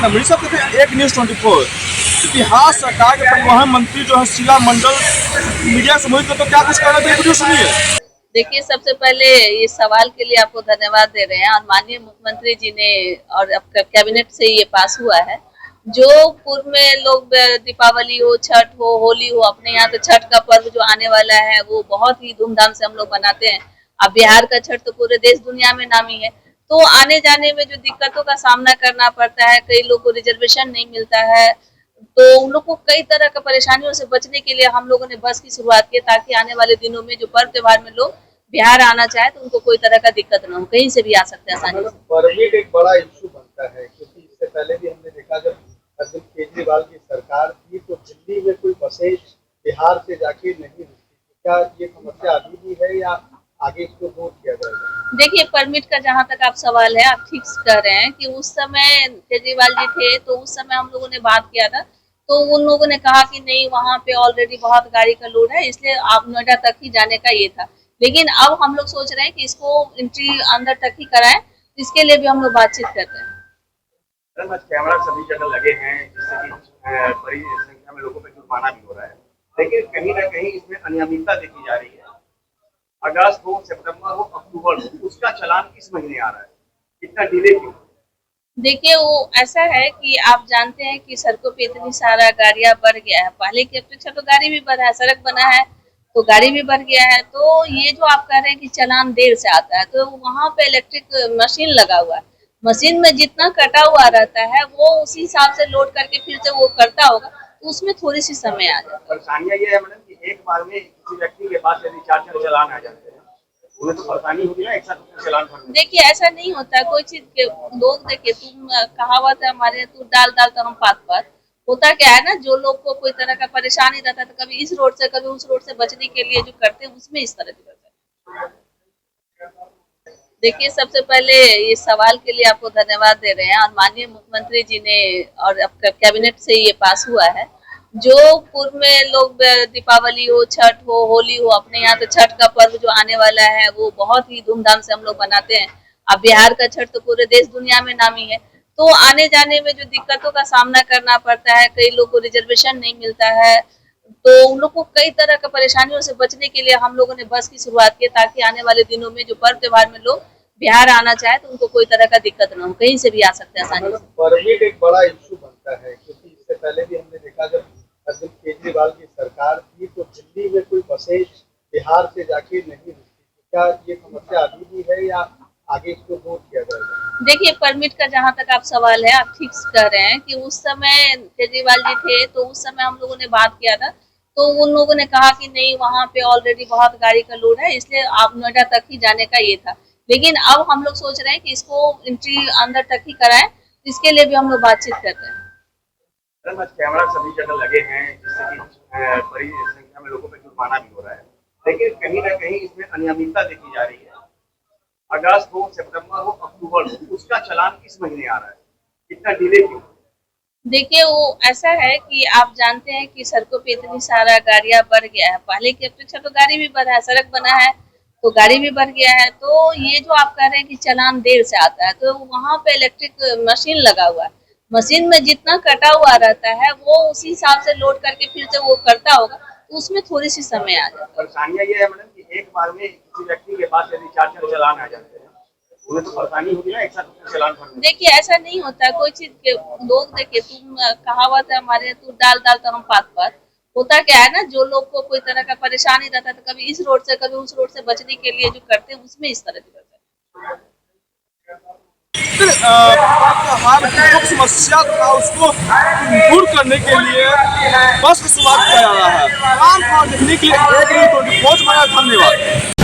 हमेशा कहते एक न्यूज़ 24 इतिहास सरकार के परिवहन मंत्री जो है शीला मंडल मीडिया से मुहित तो क्या कुछ कहना चाहिए, सुनिए। देखिए, सबसे पहले ये सवाल के लिए आपको धन्यवाद दे रहे हैं और माननीय मुख्यमंत्री जी ने और कैबिनेट से ये पास हुआ है। जो पूर्व में लोग दीपावली हो, छठ हो, होली हो, अपने यहाँ तो छठ का पर्व जो आने वाला है वो बहुत ही धूमधाम से हम लोग मनाते हैं। अब बिहार का छठ तो पूरे देश दुनिया में नामी है। तो आने जाने में जो दिक्कतों का सामना करना पड़ता है, कई लोग को रिजर्वेशन नहीं मिलता है, तो उन लोग को कई तरह का परेशानियों से बचने के लिए हम लोगों ने बस की शुरुआत की, ताकि आने वाले दिनों में जो पर्व त्योहार में लोग बिहार आना चाहे तो उनको कोई तरह का दिक्कत ना हो, कहीं से भी आ सकते हैं आसानी से। परमिट एक बड़ा इशू बनता है, क्योंकि इससे पहले भी हमने देखा जब अरविंद केजरीवाल की सरकार थी तो दिल्ली में कोई बसें बिहार से जाके नहीं रुकती। क्या ये समस्या अभी भी है या आगे इसको दूर किया जाएगा? देखिए, परमिट का जहाँ तक आप सवाल है, आप ठीक कह रहे हैं कि उस समय केजरीवाल जी थे तो उस समय हम लोगों ने बात किया था, तो उन लोगों ने कहा कि नहीं, वहाँ पे ऑलरेडी बहुत गाड़ी का लोड है, इसलिए आप नोएडा तक ही जाने का ये था। लेकिन अब हम लोग सोच रहे हैं कि इसको एंट्री अंदर तक ही कराएं, इसके लिए भी हम लोग बातचीत करते हैं। कैमरा सभी जगह लगे हैं, जिससे कि बड़ी संख्या में लोगों पर जुर्माना भी हो रहा है, लेकिन कहीं ना कहीं इसमें अनियमितता देखी जा रही है। अगस्त हो, सितंबर हो, अक्टूबर हो, उसका चालान किस महीने आ रहा है? इतना डिले क्यों? देखिए, वो ऐसा है कि आप जानते हैं कि सड़कों पे इतनी सारा गाड़ियां बढ़ गया है, पहले की अपेक्षा तो गाड़ी भी बढ़ा है, सड़क बना है तो गाड़ी भी बढ़ गया है। तो ये जो आप कह रहे हैं कि चालान देर से आता है, तो वहाँ पे इलेक्ट्रिक मशीन लगा हुआ है, मशीन में जितना कटा हुआ रहता है वो उसी हिसाब से लोड करके फिर से वो करता होगा, तो उसमें थोड़ी सी समय आ जाता है। परेशानियां ये है मैडम कि एक बार में किसी व्यक्ति के पास यदि 4 चालान आ जाते हैं, उन्हें तो परेशानी होगी ना एक साथ चालान भरने। देखिए, ऐसा नहीं होता है कोई चीज के लोग, देखिए तुम कहावत है हमारे, तू डाल डाल तो हम पात पात। होता क्या है ना, जो लोग को कोई तरह का परेशानी रहता है तो कभी इस रोड से कभी उस रोड से बचने के लिए जो करते हैं उसमें इस तरह की करते हैं। देखिए, सबसे पहले ये सवाल के लिए आपको धन्यवाद दे रहे हैं और माननीय मुख्यमंत्री जी ने और कैबिनेट से ये पास हुआ है। जो पूर्व में लोग दीपावली हो, छठ हो, होली हो, अपने यहाँ तो छठ का पर्व जो आने वाला है वो बहुत ही धूमधाम से हम लोग मनाते हैं। अब बिहार का छठ तो पूरे देश दुनिया में नामी है। तो आने जाने में जो दिक्कतों का सामना करना पड़ता है, कई लोग को रिजर्वेशन नहीं मिलता है, तो उन लोग को कई तरह का परेशानियों से बचने के लिए हम लोगों ने बस की शुरुआत की, ताकि आने वाले दिनों में जो पर्व त्योहार में लोग बिहार आना चाहे तो उनको कोई तरह का दिक्कत ना हो, कहीं से भी आ सकते हैं आसानी से। परमिट एक बड़ा इशू बनता है, क्योंकि इससे पहले भी हमने देखा जब अरविंद केजरीवाल की सरकार थी तो दिल्ली में कोई बसें बिहार से जाके नहीं रुकती। क्या ये समस्या अभी भी है या आगे इसको दूर किया जाएगा? देखिए, परमिट का जहाँ तक आप सवाल है, आप ठीक कह रहे हैं कि उस समय केजरीवाल जी थे तो उस समय हम लोगों ने बात किया था, तो उन लोगों ने कहा कि नहीं, वहाँ पे ऑलरेडी बहुत गाड़ी का लोड है, इसलिए आप नोएडा तक ही जाने का ये था। लेकिन अब हम लोग सोच रहे हैं कि इसको एंट्री अंदर तक ही कराएं, इसके लिए भी हम लोग बातचीत करते हैं। कैमरा सभी जगह लगे हैं, जिससे कि बड़ी संख्या में लोगों पर जुर्माना भी हो रहा है, लेकिन कहीं ना कहीं इसमें अनियमितता देखी जा रही है। अगस्त हो, सितंबर हो, अक्टूबर हो, उसका चालान किस महीने आ रहा है? इतना डिले क्यों? देखिए, वो ऐसा है कि आप जानते हैं कि सड़कों पे इतनी सारा गाड़ियां बढ़ गया है, पहले की अपेक्षा तो गाड़ी भी बढ़ा है, सड़क बना है तो गाड़ी भी बढ़ गया है। तो ये जो आप कह रहे हैं कि चालान देर से आता है, तो वहाँ पे इलेक्ट्रिक मशीन लगा हुआ है, मशीन में जितना कटा हुआ रहता है वो उसी हिसाब से लोड करके फिर से वो करता होगा, तो उसमें थोड़ी सी समय आ जाता है। परेशानियां ये है मैडम कि एक बार में किसी व्यक्ति के पास यदि 4 चालान आ जाते हैं, उन्हें तो परेशानी होगी ना एक साथ चालान भरने। देखिए, ऐसा नहीं होता है कोई चीज के लोग, देखिए तुम कहावत है हमारे, तू डाल डाल तो हम पात पात। होता क्या है ना, जो लोग को कोई तरह का परेशानी रहता है तो कभी इस रोड से कभी उस रोड से बचने के लिए जो करते हैं उसमें इस तरह की करते हैं। त्योहार की जो समस्या था उसको दूर करने के लिए बस की शुरुआत किया जा रहा है। तमाम खबर देखने के लिए एक न्यूज़ 24 धन्यवाद।